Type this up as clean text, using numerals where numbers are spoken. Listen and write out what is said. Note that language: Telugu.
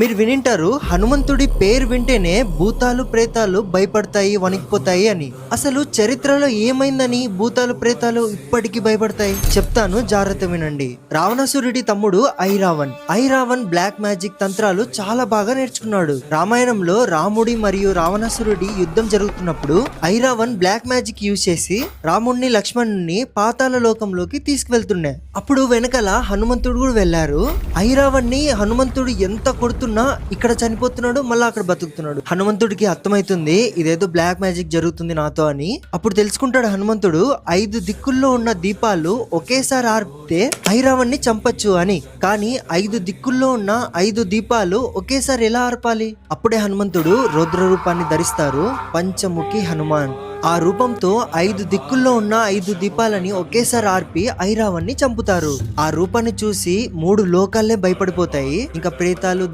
మీరు వినింటారు హనుమంతుడి పేరు వింటేనే భూతాలు ప్రేతాలు భయపడతాయి, వణికిపోతాయి అని. అసలు చరిత్రలో ఏమైందని భూతాలు ప్రేతాలు ఇప్పటికీ భయపడతాయి చెప్తాను, జాగ్రత్త వినండి. రావణాసురుడి తమ్ముడు ఐరావణ్ బ్లాక్ మ్యాజిక్ తంత్రాలు చాలా బాగా నేర్చుకున్నాడు. రామాయణంలో రాముడి మరియు రావణాసురుడి యుద్ధం జరుగుతున్నప్పుడు ఐరావణ్ బ్లాక్ మ్యాజిక్ యూజ్ చేసి రాముడిని లక్ష్మణుని పాతాళ లోకంలోకి తీసుకువెళ్తుండే. అప్పుడు వెనకాల హనుమంతుడు కూడా వెళ్లారు. ఐరావణ్ణి హనుమంతుడు ఎంత కొడుతున్నా ఇక్కడ చనిపోతున్నాడు, మళ్ళీ అక్కడ బతుకుతున్నాడు. హనుమంతుడికి అర్థమైతుంది ఇదేదో బ్లాక్ మ్యాజిక్ జరుగుతుంది నాతో అని. అప్పుడు తెలుసుకుంటాడు హనుమంతుడు 5 దిక్కుల్లో ఉన్న దీపాలు ఒకేసారి ఆర్పితే ఐరావణ్ణి చంపచ్చు అని. కానీ 5 దిక్కుల్లో ఉన్న 5 దీపాలు ఒకేసారి ఎలా ఆర్పాలి? అప్పుడే హనుమంతుడు రౌద్ర రూపాన్ని ధరిస్తారు, పంచముఖి హనుమాన్. ఆ రూపంతో 5 దిక్కుల్లో ఉన్న 5 దీపాలని ఒకేసారి ఆర్పి ఐరావణ్ణి చంపుతారు. ఆ రూపాన్ని చూసి 3 లోకాలే భయపడిపోతాయి. ఇంకా ప్రేతాలు